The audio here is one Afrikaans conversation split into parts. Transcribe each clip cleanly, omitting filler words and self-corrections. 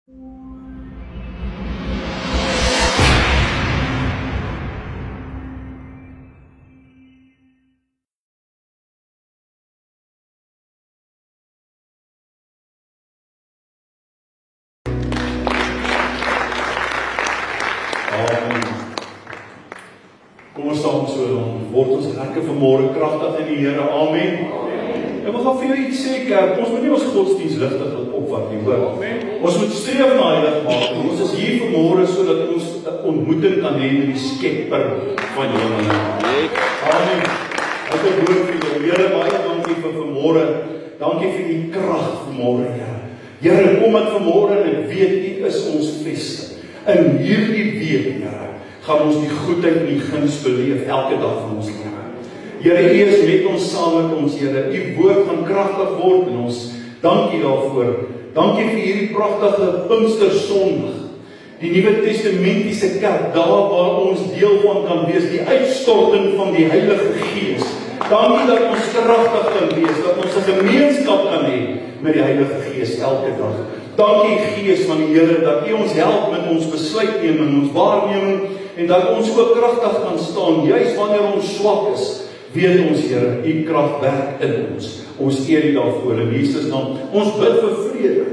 Kom ons staan so, dan word ons lekker vanmôre kragtig in die Here. Amen. En we gaan vir jou iets sê, kerk, ons moet nie ons godsdienst ligtig opvat nie, hoor. Ons moet streef na heilig maak. Ons is hier vanmôre sodat ons 'n ontmoeting kan hê met die Skepper van hemel. Amen. Ek wil hoor vir jou, Here, baie dankie vir vanmôre. Dankie vir die krag vanmôre, Here. Here, kom met vanmôre en ek weet U is ons vesting. In hierdie week, Here, gaan ons die goedheid en die guns beleef elke dag van ons lewe. Here, U is met ons, saam met ons, Here. U woord gaan kragtig word in ons. Dankie daarvoor. Dankie vir hierdie pragtige Pinkstersondag. Die Nuwe Testamentiese kerk, daar waar ons deel van kan wees, die uitstorting van die Heilige Gees. Dankie dat ons kragtig kan wees, dat ons 'n gemeenskap kan hê met die Heilige Gees elke dag. Dankie Gees van die Here dat U ons help met ons besluitneming, ons waarneming en dat ons ook kragtig kan staan, juis wanneer ons swak is. Weet ons, Here, U krag werk in ons. Ons eer U daarvoor in Jesus naam. Ons bid vir vrede.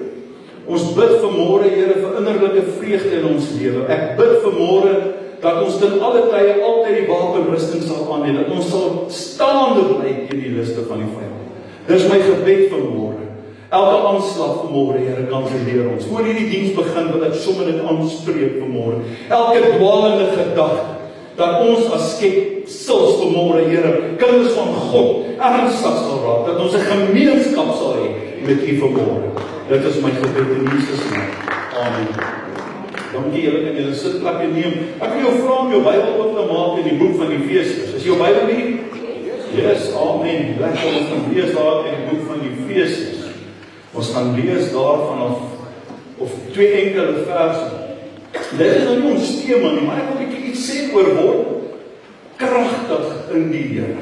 Ons bid vanmôre, Here, vir innerlike vreugde in ons lewe. Ek bid vanmôre dat ons ten alle tye altyd die wapenrusting sal aan hê, dat ons sal staande bly teen die liste van die vyand. Dis my gebed vanmôre. Elke aanslag vanmôre, Here, kanselleer ons. Voor hierdie diens begin wil ek sommer dit aanspreek vanmôre. Elke dwaalende gedagte dat ons as skepsels vanmôre, Here, kinders van God, ernstig sal raak, dat ons 'n gemeenskap sal hê met U vanmôre. Dit is my gebed in Jesus naam. Amen. Dankie, julle kan julle sitplekke neem. Ek wil jou vra om jou Bybel oop te maak in die boek van Efesiërs. Is jou Bybel hier? Yes, amen. Lekker, ons gaan lees daar in die boek van Efesiërs. Ons gaan lees daar vanaf, of 2 enkele verse. Dit is nou nie ons tema nie, maar ek wil 'n bietjie iets sê oor word kragtig in die Here.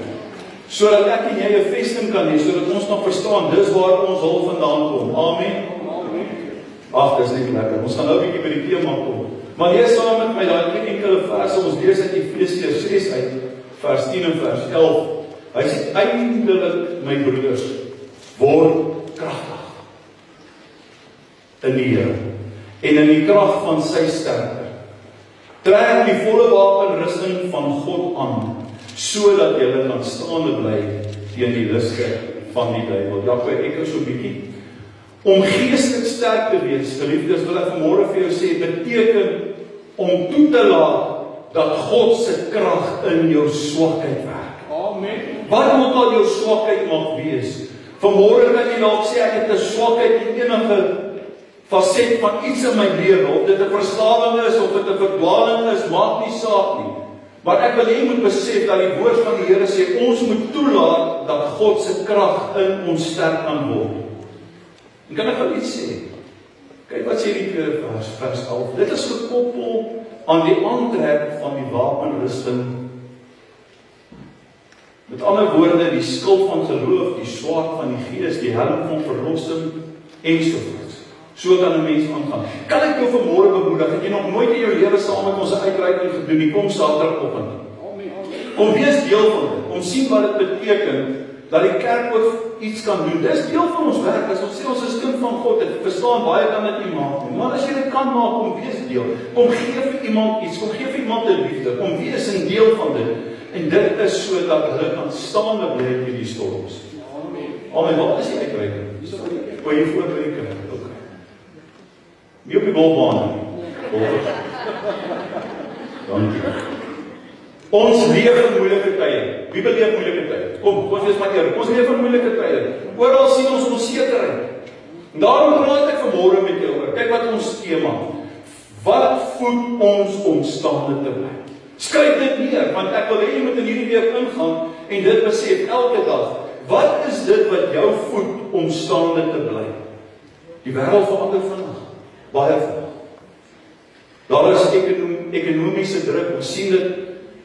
Sodat ek en jy 'n vesting kan hê, sodat ons kan verstaan, dis waar ons hulp vandaan kom. Amen. Ag, dis net lekker. Ons gaan nou 'n bietjie by die tema kom. Maar lees saam met my daai 2 enkele verse. Ons lees uit Efesiërs 6 uit vers 10 en vers 11. Hy sê eindelik, my broeders, word kragtig in die Here en in die krag van sy sterkte. Trek die volle wapenrusting van God aan, sodat jy kan staande bly teen die liste van die duiwel. Ek is so 'n bietjie. Om geestelik sterk te wees, geliefdes, wil ek vanmôre vir jou sê, beteken om toe te laat dat God se krag in jou swakheid werk. Amen. Wat moet al jou swakheid mag wees? Vanmôre kan jy dalk sê ek het 'n swakheid in enige faset van iets in my lewe, of dit 'n verslawing is, of dit 'n verdwaling is, maak nie saak nie. Maar ek wil jy moet besef dat die woord van die Here sê, ons moet toelaat dat God se krag in ons sterk kan word. En kan ek gou iets sê? Kyk wat sê die tweede vers 11. Dit is gekoppel aan die aantrek van die wapenrusting. Met ander woorde, die skild van geloof, die swaard van die Gees, die helm van verlossing ensovoorts. So kan 'n mens aangaan. Kan ek jou vanmôre bemoedig, het jy nog nooit in jou lewe saam met ons 'n uitreiking gedoen nie? Kom Saterdagoggend. Kom wees deel van dit. Kom sien wat dit beteken dat die kerk ook iets kan doen. Dis deel van ons werk. As ons sê ons is kind van God, ek verstaan baie kan dit nie maak nie. Maar as jy dit kan maak, kom wees deel. Kom gee vir iemand iets, kom gee vir iemand 'n liefde, kom wees 'n deel van dit. En dit is sodat hulle kan staande bly in die storms. Amen. Wat is die uitreiking? Waar jy voorberei. Nie op die bolbaan nie. Dankie. Ons leef in moeilike tye. Wie beleef moeilike tye? Kom ons wees maar eerlik. Ons leef in moeilike tye. Oral sien ons onsekerheid. En daarom praat ek vanmôre met jou oor. Kyk wat ons tema. Wat voed ons om staande te bly? Skryf dit neer, want ek wil hê jy moet in hierdie week ingaan en dit besef elke dag. Wat is dit wat jou voed om staande te bly? Die wêreld verander vandag. Baie vinnig. Daar is ekonomiese druk, ons sien dit,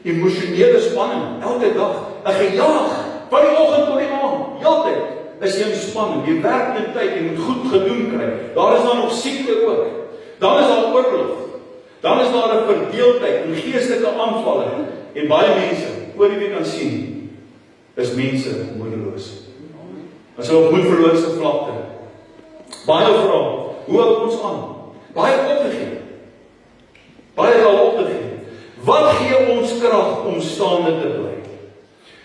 emosionele spanning, elke dag, 'n gejaag, van die oggend tot die aand, heeltyd is jy in spanning, jy werk in tyd, jy moet goed gedoen kry, daar is dan nog siekte ook, Dan is daar oorlog. Dan is daar 'n verdeeldheid en geestelike aanvalle. En baie mense, oor die week kan sien, is mense moedeloos. As hulle op moedverloose vlakte. Baie vra, hoe hou ons aan? Baie opgegee. Baie al opgegee. Wat gee ons krag om staande te bly?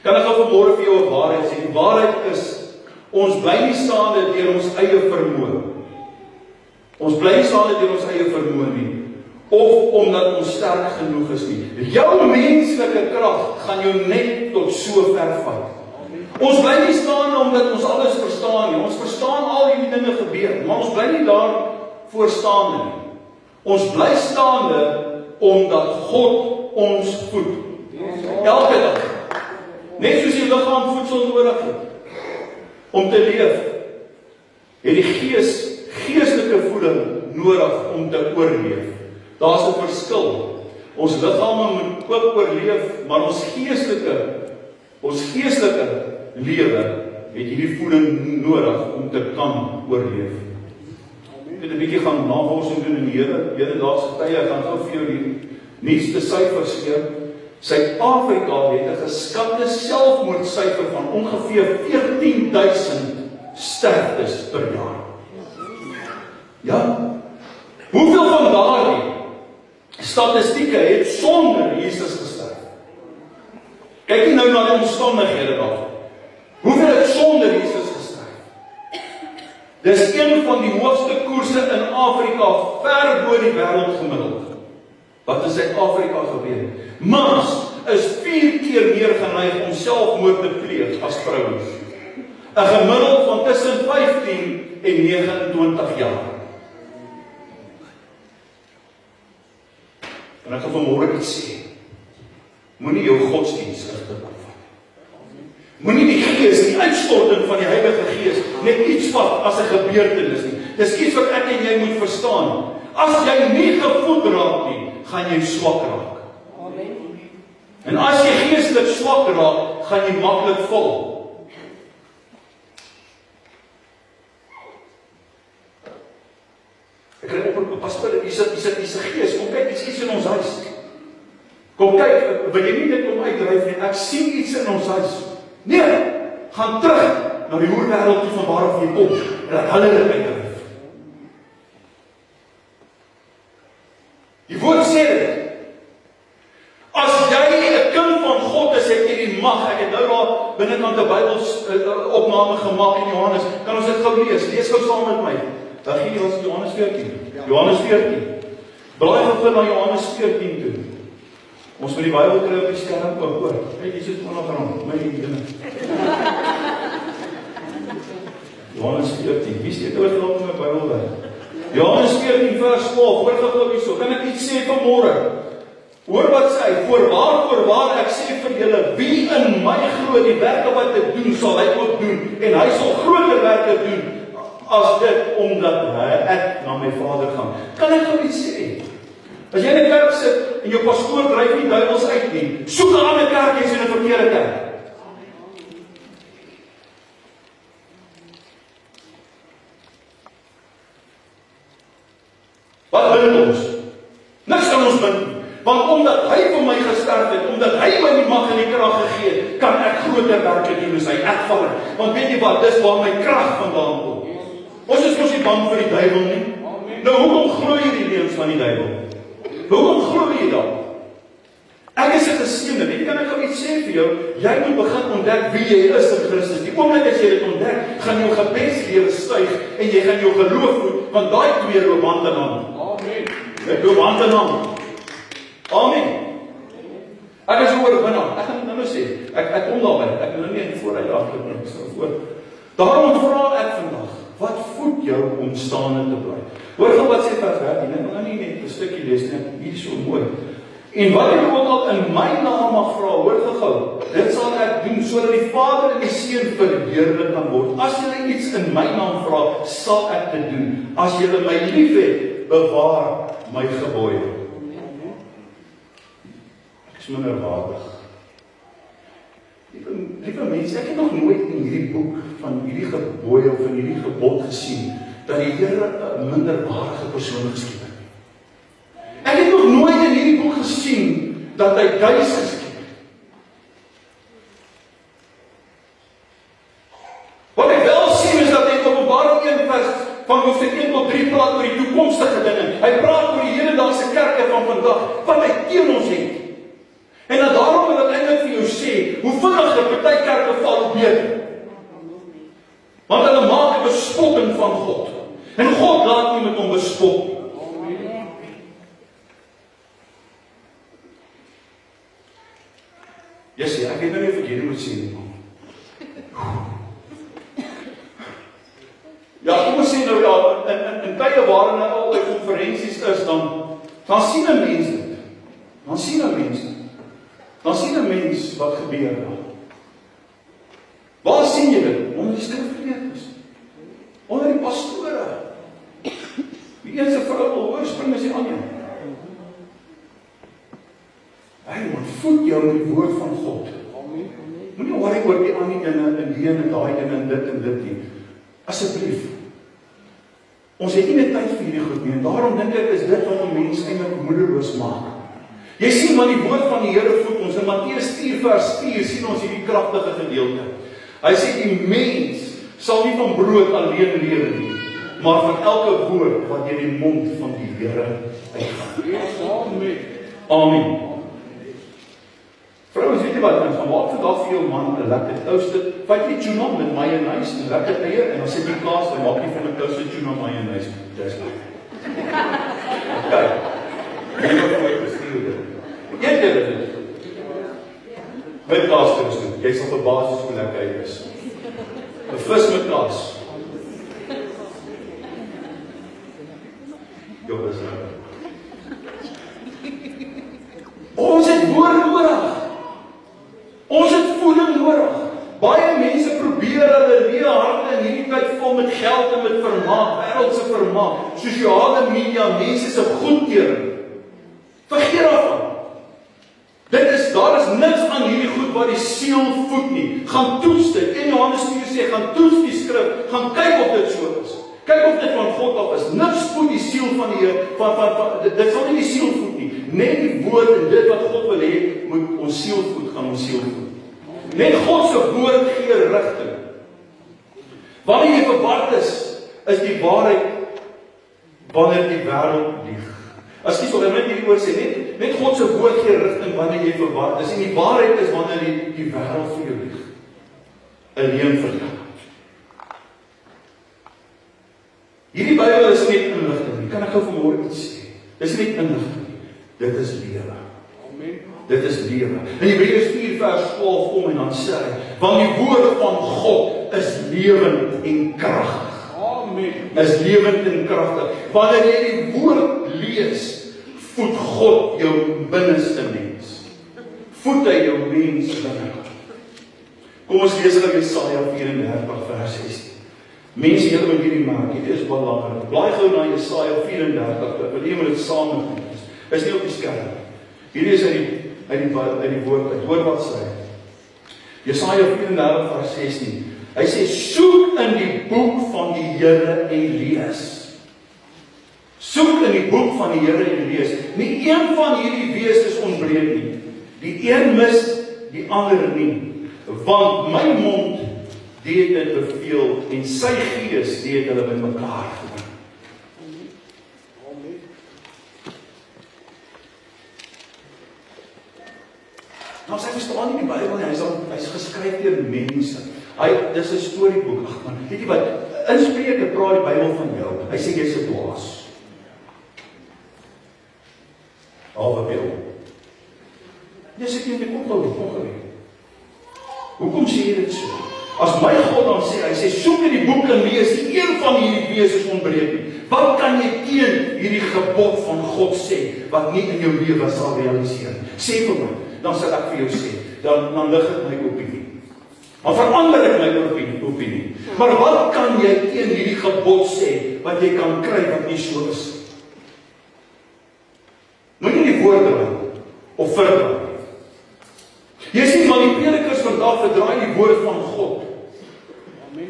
Kan ek vanmôre vir jou 'n waarheid sê? Die waarheid is, ons bly nie staande deur ons eie vermoë. Ons bly nie staande deur ons eie vermoë nie. Of omdat ons sterk genoeg is nie. Jou menslike krag gaan jou net tot so ver vat. Ons bly nie staande omdat ons alles verstaan nie. Ons verstaan al hierdie dinge gebeur, maar ons bly nie daar voor staande nie. Ons bly staande omdat God ons voed. Elke dag. Net soos die liggaam voedsel nodig het om te leef, het die geestelike voeding nodig om te oorleef. Daar's 'n verskil. Ons liggame moet ook oorleef, maar ons geestelike lewe het hierdie voeding nodig om te kan oorleef. Ek het 'n bietjie gaan navorsing doen in die hedendaagse tye. Ek gaan gou vir jou die nuutste syfers gee. Suid-Afrika het 'n geskatte selfmoordsyfer van ongeveer 14.000 sterftes per jaar. Ja? Hoeveel van daardie statistieke het sonder Jesus gesterf? Kyk nie nou na die omstandighede daar. Hoeveel het sonder Jesus gesterf? Dis een van die hoogste koerse in Afrika, ver bo die wêreldgemiddeld. Wat in Suid-Afrika gebeur. Mans is 4 keer meer geneig om selfmoord te pleeg as vrouens. 'n Gemiddeld van tussen 15 en 29 jaar. En ek gaan vanmôre iets sê. Moenie jou godsdienst rigting opvat. Moenie die gees, die uitstorting van die Heilige Gees net iets vat as 'n gebeurtenis nie. Dis iets wat ek en jy moet verstaan. As jy nie gevoed raak nie, gaan jy swak raak. Amen. En as jy geestelik swak raak, gaan jy maklik val. Ek kry oproep, pastoor, hier's 'n gees, kom kyk, iets in ons huis. Kom kyk, wil jy nie dit kom uitdryf nie, ek sien iets in ons huis. Nee, gaan terug na die hoerwêreld van waar af jy kom, en laat hulle dit uitdryf. Die woord sê dit. As jy 'n kind van God is, het jy die mag. Ek het nou daar binnekant 'n Bybels opname gemaak in Johannes. Kan ons dit gou lees? Lees gou saam met my. Dan gee jy ons Johannes 14. Johannes 14. Blaai gou na Johannes 14 toe. Ons moet die Bybel kry op die skerm ook hoor. Kyk, hier sit monogram, my dinge. Johannes 14. Wie steek oor loop met my Bybel by? Johannes 14 vers 12. Hoor gou hierso. Kan ek iets sê vanmôre? Hoor wat sê hy? Voorwaar ek sê vir julle, wie in my glo, die werke wat ek doen, sal hy ook doen, en hy sal groter werke doen as dit, omdat ek na my Vader gaan. Kan ek gou iets sê? As jy in 'n kerk sit en jou pastoor dryf nie duiwels uit nie, soek 'n ander kerk, jy's in 'n verkeerde kerk. Wat bind ons? Niks kan ons bind. Want omdat hy vir my gesterf het, omdat hy my die mag en die krag gegee het, kan ek groter werke doen as hy. Ek val. Want weet jy wat, dis waar my krag vandaan kom. Ons is mos nie bang vir die duiwel nie. Nou hoekom glo jy die leuns van die duiwel? Hoekom glo jy dan? Ek is 'n geseënde. Weet jy, kan ek gou iets sê vir jou? Jy moet begin ontdek wie jy is in Christus. Die oomblik as jy dit ontdek, gaan jou gebedslewe styg en jy gaan jou geloof voed, want daai twee loop hand in hand. Amen. Dit loop hand in hand. Amen. Ek is 'n oorwinnaar. Ek gaan nou sê, ek kom daarby. Ek wil nou nie vooruit afloop nie, so voor. Daarom vra ek vandag, wat voed jou om staande te bly? Hoor gou wat sê vers 13. Ek wil nie net 'n stukkie lees nie. Hier is so mooi. En wat jy ook al in my naam mag vra, hoor gou. Dit sal ek doen sodat die Vader en die Seun verheerlik kan word. As jy iets in my naam vra, sal ek dit doen. As jy my liefhet, bewaar my gebooie. Ek is minderwaardig. Liewe mense, ek het nog nooit in hierdie boek van hierdie gebooie of in hierdie gebod gesien dat die Here 'n minderwaardige persoon geskep het. gesien dat hy duis geskep het. Wat hy wel sien is dat hy in Openbaring 1 vers van hoofstuk 1 tot 3 praat oor die toekomstige dinge. Hy praat oor die hedendaagse kerke van vandag, wat hy teen ons het. En dan daarom wil ek eintlik vir jou sê, hoe vinniger party kerke val, hoe beter. Want hulle maak 'n bespotting van God. En God laat nie met hom bespot nie. Jessie, ek weet nou nie of ek hierdie moet sê nie. Ja, kom ons sê nou ja, in tye waarin nou al die konferensies is, dan sien 'n mens dit. Dan sien 'n mens dit. Dan sien 'n mens wat gebeur daar. Waar sien jy dit? Onder die skrifgeleerdes. Onder die pastore. Die een se vrou wil hoor, spring as die ander. Hy moet voed jou met die woord van God. Moenie worry oor die ander ene en die ene, daai ene en dit nie. Asseblief. Ons het nie meer tyd vir hierdie goed nie, en daarom dink ek is dit wat 'n mens eintlik moedeloos maak. Jy sien maar die woord van die Here voed ons. In Matteus 4 vers 4 sien ons hierdie kragtige gedeelte. Hy sê die mens sal nie van brood alleen lewe nie, maar van elke woord wat deur die mond van die Here uitgaan. Amen. Vrouens, weet jy wat, dan maak vandag vir jou man 'n lekker toasted, vat jy tuna met mayonnaise en lekker eier, en dan sit jy kaas, dan maak jy van 'n toasted tuna mayonnaise. Dis lekker. Kyk. Jy moet mooi bestuur dit. Eet jy dit? Met kaas te doen. Jy sal verbaas hoe lekker hy is. 'n Vis met kaas. Jou is lekker. Ons het woord nodig. Ons het voeding nodig. Baie mense probeer hulle lewe harte in hierdie tyd vol met geld en met vermaak, wêreldse vermaak, sosiale media, mense se goedkeuring. Vergeet daarvan. Daar is niks aan hierdie goed wat die siel voed nie. Gaan toets dit. En Johannes 4 sê, gaan toets die skrif, gaan kyk of dit so is. Kyk of dit van God af is. Niks voed die siel van die Here, dit sal nie die siel voed nie. Net die woord en dit wat God wil hê, moet ons siel voed, gaan ons siel voed. Net God se woord gee rigting. Wanneer jy verward is die waarheid wanneer die wêreld lieg. Ekskuus, ek net hierdie woord sê, net God se woord gee rigting wanneer jy verward is. En die waarheid is wanneer die wêreld vir jou lieg. 'n leuen vertel. Hierdie Bybel is nie inligting nie. Kan ek gou vanmôre iets sê? Dis nie inligting nie. Dit is lewe. Amen. Dit is lewe. In Hebreërs 4 vers 12 kom en dan sê hy, want die woord van God is lewend en kragtig. Amen. Is lewend en kragtig. Wanneer jy die woord lees, voed God jou binneste mens. Voed hy jou mens binne. Kom ons lees gou Jesaja 34 vers 16. Mense, julle moet hierdie maak, dit is belangrik. Blaai gou na Jesaja 34, ek wil hê jy moet dit saam met my lees. Is nie op die skerm. Hierdie is uit die woord, hoor wat sê. Jesaja 34 vers 16. Hy sê, soek in die boek van die Here en lees. Soek in die boek van die Here en lees. Nie een van hierdie wees ontbreek nie. Die een mis, die ander nie. Want my mond deed dit beveel en sy gees deed hulle met mekaar gebring. Nou sy verstaan nie die Bybel nie, hy's geskryf deur mense. Dis 'n storieboek. Ag man, weet jy wat? In Spreuke praat die Bybel van jou. Hy sê jy's 'n dwaas. Alweer. Jy sê jy kom tot hoekom? Hoekom sê jy dit so? As my God dan sê, hy sê soek in die boek en lees, nie een van hierdie wese ontbreek nie. Wat kan jy teen hierdie gebod van God sê wat nie in jou lewe sal realiseer? Sê vir my, dan sal ek vir jou sê, dan lig ek my opinie. Dan verander ek my opinie. Maar wat kan jy teen hierdie gebod sê wat jy kan kry wat nie so is? Moet jy die woord draai of verdraai? Jy sien, maar die predikers vandag verdraai die woord van God. Amen.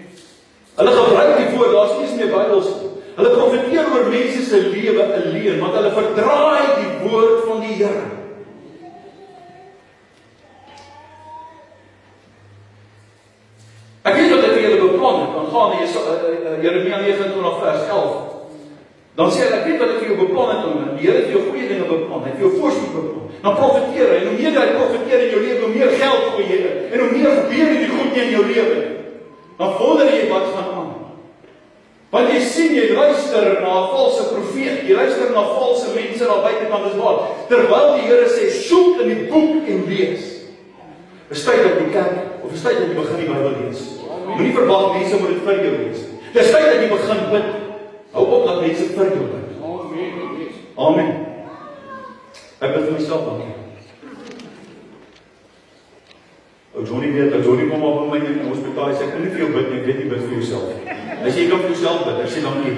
Hulle gebruik die woord, daar's nie eens meer Bybels nie. Hulle profeteer oor mense se lewe 'n leuen, want hulle verdraai die woord van die Here. beplan in Jeremia 29 vers 11. Dan sê hy, ek weet wat ek vir jou beplan het om, die Here het vir jou goeie dinge beplan, hy het vir jou voorspoed beplan. Dan profeteer hy, en hoe meer hy profeteer in jou lewe, hoe meer geld gooi jy in, en hoe meer gebeur die goed in jou lewe. Dan wonder jy wat gaan aan. Want jy sien, jy luister na 'n valse profeet, jy luister na valse mense daar buitekant is waar, terwyl die Here sê, soek in die boek en lees. Dis tyd dat jy kyk, of dis tyd dat jy begin die Bybel lees. Moenie verwag mense moet dit vir jou lees. Dis tyd dat jy begin bid. Hou op dat mense vir jou bid. Amen. Ek bid vir myself dankie. Ou Johnny weet, ou Johnny kom op my in die hospitaal, sê ek kan nie vir jou bid nie, ek weet jy bid vir jouself. As jy kan vir jouself bid, ek sê dankie.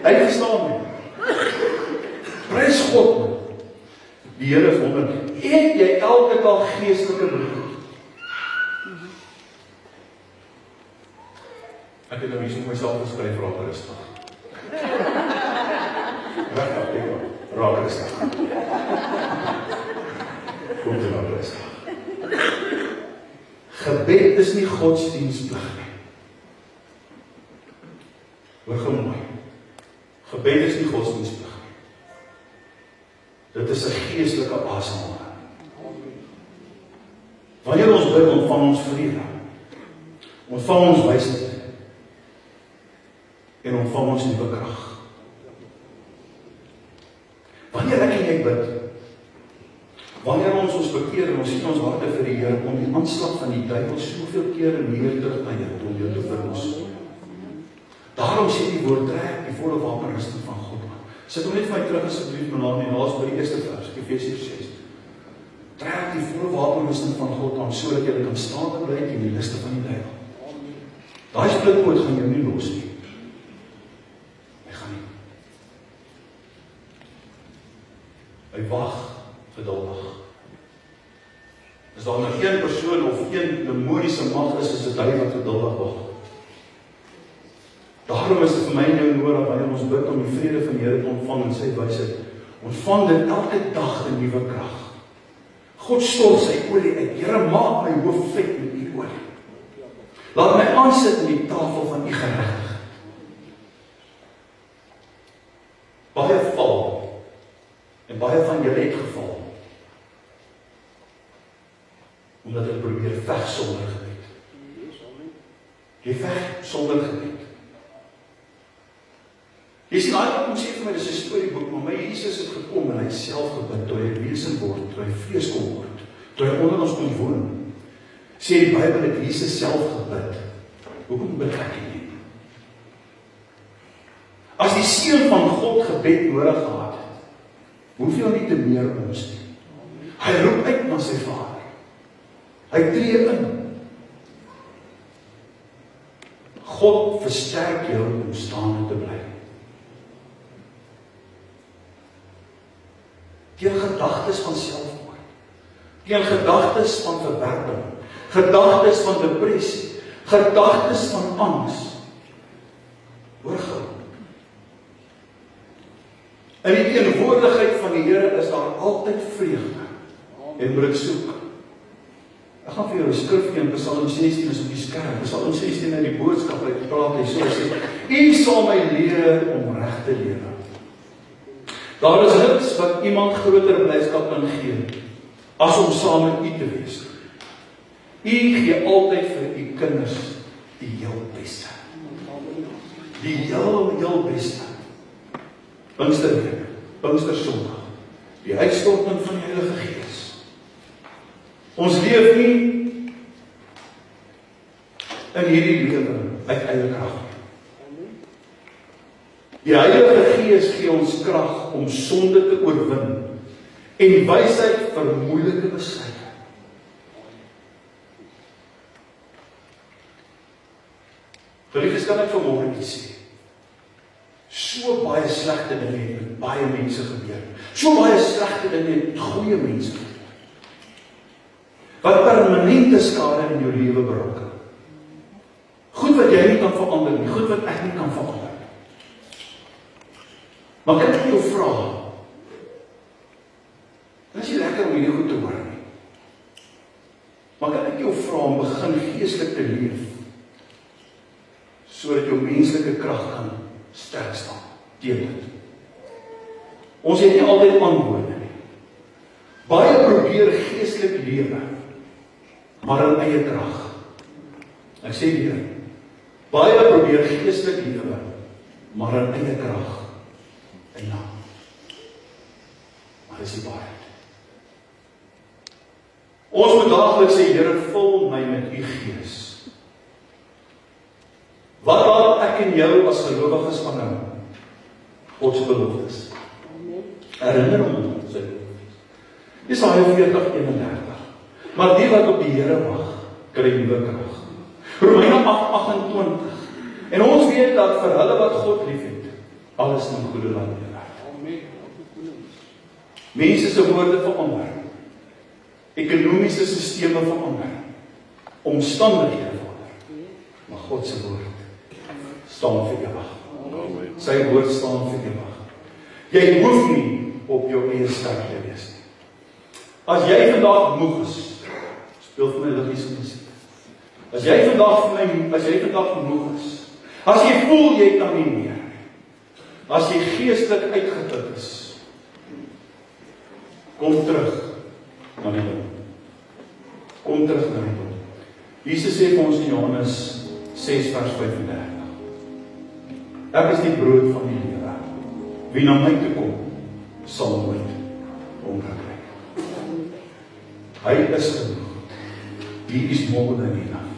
Hy verstaan my. Prys God man. Die Here is wonderlik. Eet jy elke dag geestelike brood? Ek het nou hier vir myself geskryf, raak rustig. Raak rustig. Kom te raak rustig. Gebed is nie godsdienstplig nie. Hoor gou mooi. Gebed is nie godsdienstplig nie. Dit is 'n geestelike asemhaling. Wanneer ons bid, ontvang ons vrede. Ontvang ons wysheid. En ontvang ons nuwe krag. Wanneer ek en jy bid, wanneer ons bekeer en ons sien ons harte vir die Here, kom die aanslag van die duiwel soveel kere meer terug na jou om jou te verlos. Daarom sê die woord, trek die volle wapenrusting van God aan. Sit hom net vir my terug asseblief, my naam, en laas by die eerste vers, Efesiërs 6. Trek die volle wapenrusting van God aan, sodat jy kan staan en bly teen die liste van die duiwel. Daai splitpoot gaan jou nie los nie. Hy wag geduldig. As daar nog een persoon of een demoniese mag is dit hy wat geduldig wag. Daarom is dit vir my en jou nodig, wanneer ons bid om die vrede van die Here te ontvang en sy wysheid, ontvang dit elke dag 'n nuwe krag. God stort sy olie uit. Here, maak my hoof vet met u olie. Laat my aansit in die tafel van u geregtigheid. Baie val. En baie van julle het geval. Omdat hulle probeer veg sonder gebed. Jy veg sonder gebed. Jy sien, hy kom sê vir my, dis 'n storieboek, maar my Jesus het gekom en hy het self gebid, toe hy wesen word, toe hy vlees kom word, toe hy onder ons kom woon. Sê die Bybel het Jesus self gebid. Hoekom bid ek nie? As die Seun van God gebed nodig gehad het, hoeveel nie te meer ons nie. Hy roep uit na sy Vader. Hy tree in. God versterk jou om staande te bly. Teen gedagtes van selfmoord. Teen gedagtes van verwerping. Gedagtes van depressie. Gedagtes van angs. Hoor gou. In die teenwoordigheid van die Here is daar altyd vreugde. En moet dit soek. Ek gaan vir jou 'n skrif gee in Psalm 16 is op die skerm. Psalm 16 in die boodskap uit praat hy so sê: U sal my leer om reg te lewe. Daar is niks wat iemand groter blydskap kan gee as om saam met u te wees. U gee altyd vir u kinders die heel beste. Die heel beste. Pinksterweek, Pinkstersondag, die uitstorting van die Heilige Gees. Ons leef nie in hierdie lewe uit eie krag. Die Heilige Gees gee ons krag om sonde te oorwin en wysheid vir moeilike besluite. Geliefdes, kan ek vanmôre iets sê? So baie slegte dinge het met baie mense gebeur. So baie slegte dinge het met goeie mense gebeur. Wat permanente skade in jou lewe berokken. Goed wat jy nie kan verander nie, goed wat ek nie kan verander. Maar kan ek jou vra? Dit is nie lekker om hierdie goed te hoor nie. Maar kan ek jou vra om begin geestelik te leef? menslike krag kan sterk staan teen dit. Ons het nie altyd antwoorde nie. Baie probeer geestelik lewe, maar in eie krag. Ek sê weer, baie probeer geestelik lewe, maar in eie krag. En ja, maar dis die waarheid. Ons moet daagliks sê, Here, vul my met u Gees. Wat laat ek en jou as gelowiges van nou? God se beloftes. Herinner hom sy beloftes. Jesaja 40:31. Maar die wat op die Here wag, kry nuwe krag. Romeine 8:28. En ons weet dat vir hulle wat God liefhet, alles in goeie laat werk. Mense se woorde verander. Ekonomiese sisteme verander. Omstandighede verander. Maar God se woord staan vir ewig. Sy woord staan vir ewig. Jy hoef nie op jou eie sterk te wees nie. As jy vandag moeg is, speel vir my liggies musiek. As jy vandag moeg is, as jy voel jy kan nie meer, as jy geestelik uitgeput is, kom terug na die Here. Kom terug na die Here. Jesus sê vir ons in Johannes 6:35. Ek is die brood van die lewe. Wie na my toe kom, sal nooit honger kry. Hy is genoeg. He is more than enough.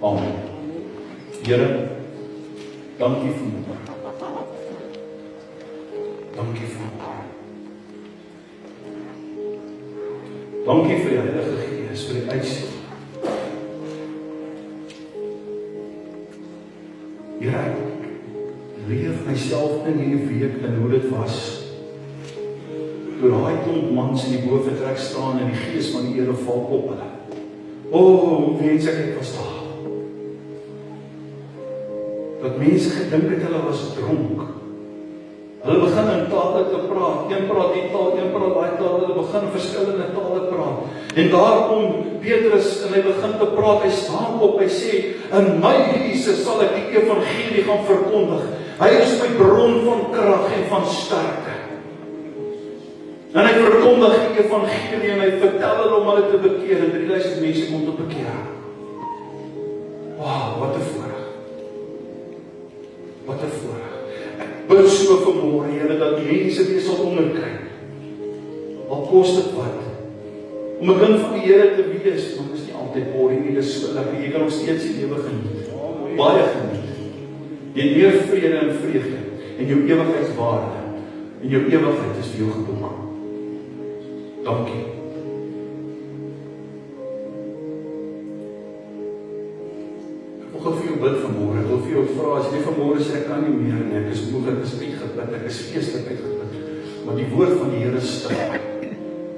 Amen. Here, dankie vir môre. Dankie vir môre. Dankie vir die Heilige Gees, vir die uitstel. Here, ek leef myself in hierdie week en hoe dit was. Toe daai klomp mans in die boventrek staan en die Gees van die Here val op hulle. O, mense, ek was daar. Dat mense gedink het hulle was dronk. Hulle begin in tale te praat. Een praat die taal, een praat daai taal. Hulle begin verskillende tale praat. En daar kom Petrus en hy begin te praat. Hy staan op, hy sê, in my Jesus sal ek die evangelie gaan verkondig. Hy is my bron van krag en van sterkte. En hy verkondig die evangelie en hy vertel hulle om hulle te bekeer. En 3000 mense kom tot bekeer. Wow, wat 'n voorreg. Wat 'n voorreg. Ek bid so vanmôre, Here, dat die mense weer sal onderkry. Al kos dit wat. Om 'n kind van die Here te wees, want dit is nie altyd môre nie, dis so lekker. Jy kan nog steeds die lewe geniet. Baie geniet. Jy het meer vrede en vreugde en jou ewigheidswaarde en jou ewigheid is vir jou geboek. Dankie. Ek wil vir jou bid vanmôre. Ek wil vir jou vra, as jy vanmôre sê ek kan nie meer nie, ek is moeg, ek is uitgeput, ek is geestelik uitgeput. Maar die woord van die Here stil.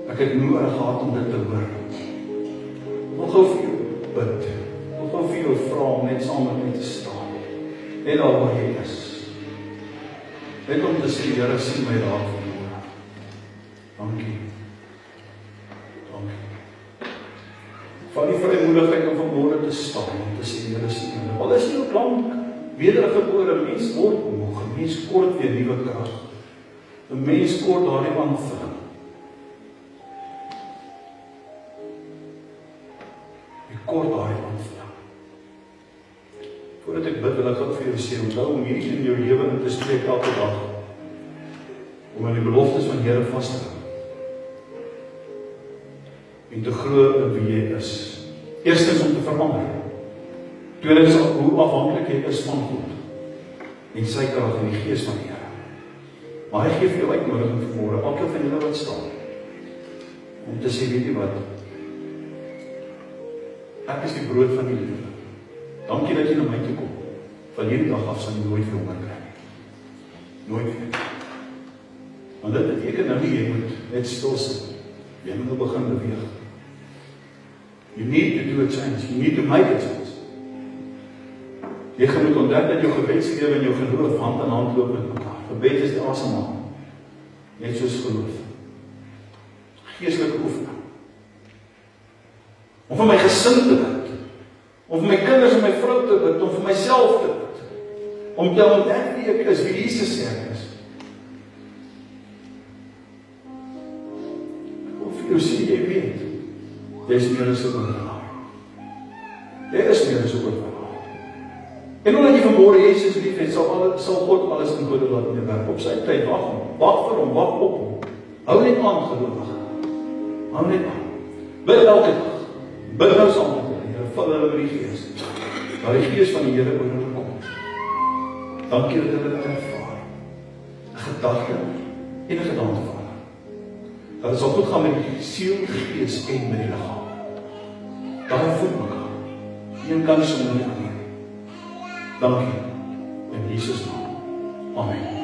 Ek het nodig gehad om dit te hoor. Ek wil gou vir jou bid. Ek wil gou vir jou vra om net saam met my te staan. Net daar waar jy is. Net om te sê, Here, sien my raak vanmôre. Dankie. Van die vrymoedigheid om vanmôre te staan om te sê, Here, sien my. Al is jy ook lank wedergebore, mens word moeg, mens kort weer nuwe krag. 'n Mens kort daardie aanvulling. Jy kort daardie aanvulling. Voordat ek bid, wil ek ook vir jou sê, onthou om hierdie in jou lewe in te spreek elke dag. Om aan die beloftes van die Here vas te hou. En te glo in wie jy is. Eerstens om te verander. Tweedens hoe afhanklik jy is van God. En sy krag en die Gees van die Here. Maar hy gee vir jou uitnodiging vanmôre, elkeen van julle wat staan. Om te sê, weet jy wat? Ek is die brood van die lewe. Dankie dat jy na my toe kom. Van hierdie dag af sal jy nooit weer honger kry. Nooit weer. Want dit beteken nou nie, jy moet net stil sit. Jy moet begin beweeg. You need to do a change. You need to make a change. Jy gaan moet ontdek dat jou gebedslewe en jou geloof hand aan hand loop met mekaar. Gebed is die asemhaling. Net soos geloof. Geestelike oefening. Om vir my gesin te bid. Om vir my kinders en my vrou te bid. Om vir myself te bid. om te ontdek wie ek is, wie Jesus sê ek is. Of jy sê jy weet, jy is meer as 'n oorwinnaar. Jy is meer as 'n oorwinnaar. En omdat jy vanmôre Jesus lief het, sal God alles in goeie laat meewerk op sy tyd. Wag vir hom, wag op hom. Hou net aan, gelowige. Hou net aan. Bid elke dag. Bid nou saam met die Here, vul hulle met die Gees. Dat die Gees van die Here oor hulle kom. Dankie dat hulle dit ervaar. 'n Gedagte en 'n gedagte van hulle. Dat het sal goed gaan met die siel, die gees en met die liggaam. Daar voed mekaar. Een kan sonder die ander. Dankie. In Jesus naam. Amen.